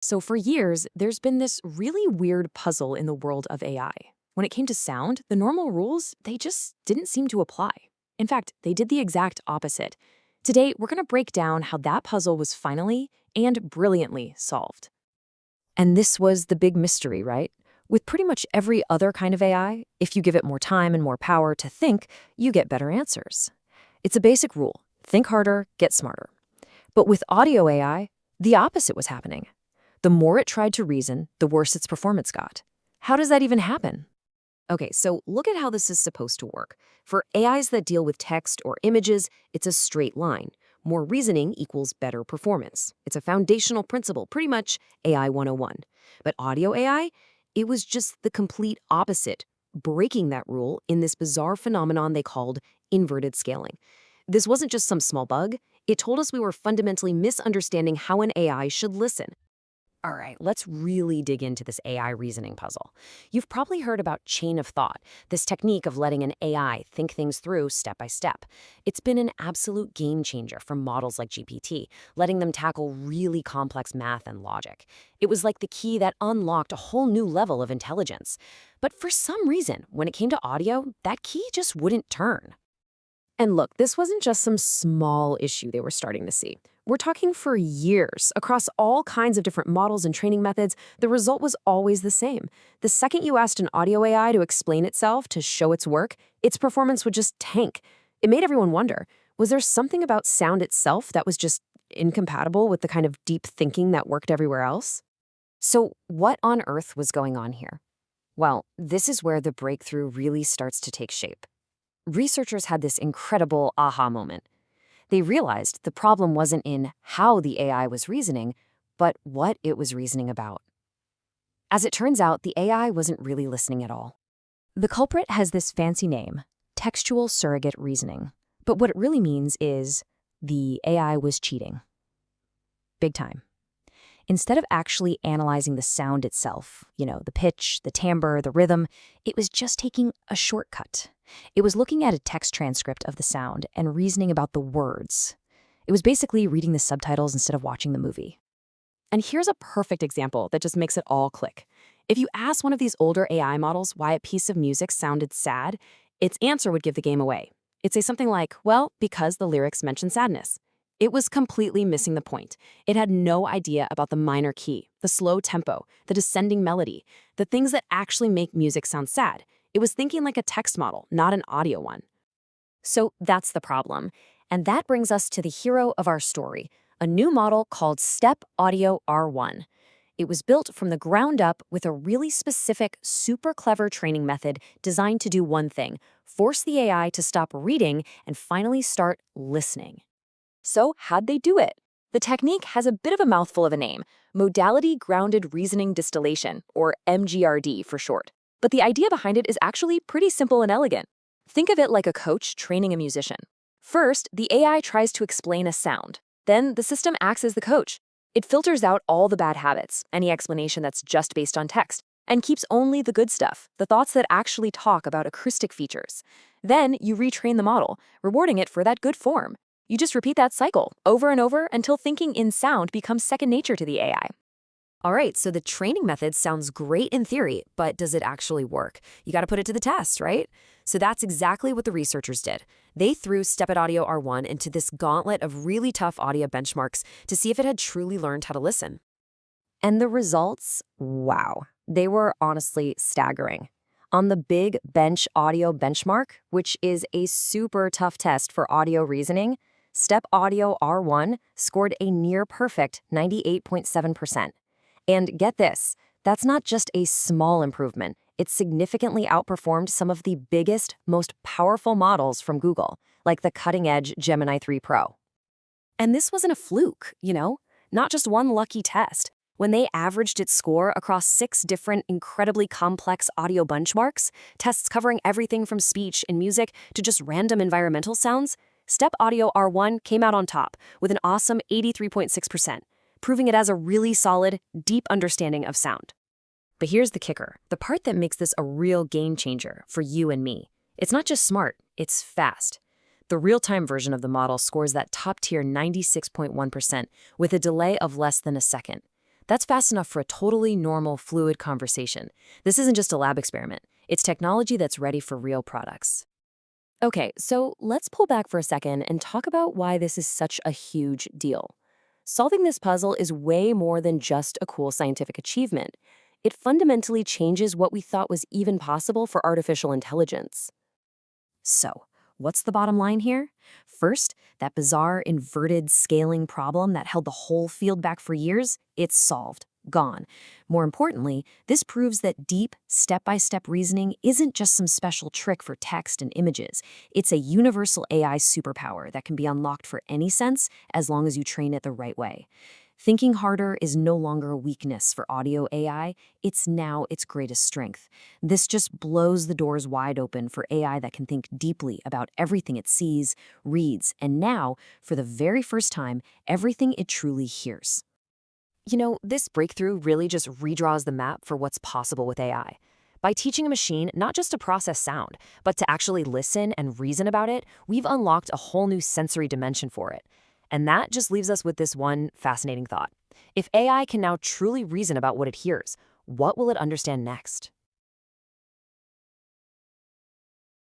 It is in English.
So for years, there's been this really weird puzzle in the world of AI. When it came to sound, the normal rules, they just didn't seem to apply. In fact, they did the exact opposite. Today, we're going to break down how that puzzle was finally and brilliantly solved. And this was the big mystery, right? With pretty much every other kind of AI, if you give it more time and more power to think, you get better answers. It's a basic rule: think harder, get smarter. But with audio AI, the opposite was happening. The more it tried to reason, the worse its performance got. How does that even happen? Okay, so look at how this is supposed to work. For AIs that deal with text or images, it's a straight line. More reasoning equals better performance. It's a foundational principle, pretty much AI 101. But audio AI, it was just the complete opposite, breaking that rule in this bizarre phenomenon they called inverted scaling. This wasn't just some small bug. It told us we were fundamentally misunderstanding how an AI should listen. All right, let's really dig into this AI reasoning puzzle. You've probably heard about chain of thought, this technique of letting an AI think things through step by step. It's been an absolute game changer for models like GPT, letting them tackle really complex math and logic. It was like the key that unlocked a whole new level of intelligence. But for some reason, when it came to audio, that key just wouldn't turn. And look, this wasn't just some small issue they were starting to see. We're talking for years. Across all kinds of different models and training methods, the result was always the same. The second you asked an audio AI to explain itself, to show its work, its performance would just tank. It made everyone wonder, was there something about sound itself that was just incompatible with the kind of deep thinking that worked everywhere else? So what on earth was going on here? Well, this is where the breakthrough really starts to take shape. Researchers had this incredible aha moment. They realized the problem wasn't in how the AI was reasoning, but what it was reasoning about. As it turns out, the AI wasn't really listening at all. The culprit has this fancy name, textual surrogate reasoning. But what it really means is the AI was cheating. Big time. Instead of actually analyzing the sound itself, the pitch, the timbre, the rhythm, it was just taking a shortcut. It was looking at a text transcript of the sound and reasoning about the words. It was basically reading the subtitles instead of watching the movie. And here's a perfect example that just makes it all click. If you ask one of these older AI models why a piece of music sounded sad, its answer would give the game away. It'd say something like, well, because the lyrics mention sadness. It was completely missing the point. It had no idea about the minor key, the slow tempo, the descending melody, the things that actually make music sound sad. It was thinking like a text model, not an audio one. So that's the problem. And that brings us to the hero of our story, a new model called Step-Audio-R1. It was built from the ground up with a really specific, super clever training method designed to do one thing: force the AI to stop reading and finally start listening. So how'd they do it? The technique has a bit of a mouthful of a name: Modality Grounded Reasoning Distillation, or MGRD for short. But the idea behind it is actually pretty simple and elegant. Think of it like a coach training a musician. First, the AI tries to explain a sound. Then the system acts as the coach. It filters out all the bad habits, any explanation that's just based on text, and keeps only the good stuff, the thoughts that actually talk about acoustic features. Then you retrain the model, rewarding it for that good form. You just repeat that cycle over and over until thinking in sound becomes second nature to the AI. All right, so the training method sounds great in theory, but does it actually work? You got to put it to the test, right? So that's exactly what the researchers did. They threw Step-Audio-R1 into this gauntlet of really tough audio benchmarks to see if it had truly learned how to listen. And the results, wow, they were honestly staggering. On the Big Bench Audio Benchmark, which is a super tough test for audio reasoning, Step-Audio-R1 scored a near-perfect 98.7%. And get this, that's not just a small improvement. It significantly outperformed some of the biggest, most powerful models from Google, like the cutting-edge Gemini 3 Pro. And this wasn't a fluke, not just one lucky test. When they averaged its score across 6 different incredibly complex audio benchmarks, tests covering everything from speech and music to just random environmental sounds, Step-Audio-R1 came out on top with an awesome 83.6%, proving it has a really solid, deep understanding of sound. But here's the kicker, the part that makes this a real game changer for you and me. It's not just smart, it's fast. The real-time version of the model scores that top-tier 96.1% with a delay of less than a second. That's fast enough for a totally normal, fluid conversation. This isn't just a lab experiment. It's technology that's ready for real products. Okay, so let's pull back for a second and talk about why this is such a huge deal. Solving this puzzle is way more than just a cool scientific achievement. It fundamentally changes what we thought was even possible for artificial intelligence. So, what's the bottom line here? First, that bizarre inverted scaling problem that held the whole field back for years, it's solved. Gone. More importantly, this proves that deep, step-by-step reasoning isn't just some special trick for text and images. It's a universal AI superpower that can be unlocked for any sense as long as you train it the right way. Thinking harder is no longer a weakness for audio AI, it's now its greatest strength. This just blows the doors wide open for AI that can think deeply about everything it sees, reads, and now, for the very first time, everything it truly hears. This breakthrough really just redraws the map for what's possible with AI. By teaching a machine not just to process sound, but to actually listen and reason about it, we've unlocked a whole new sensory dimension for it. And that just leaves us with this one fascinating thought. If AI can now truly reason about what it hears, what will it understand next?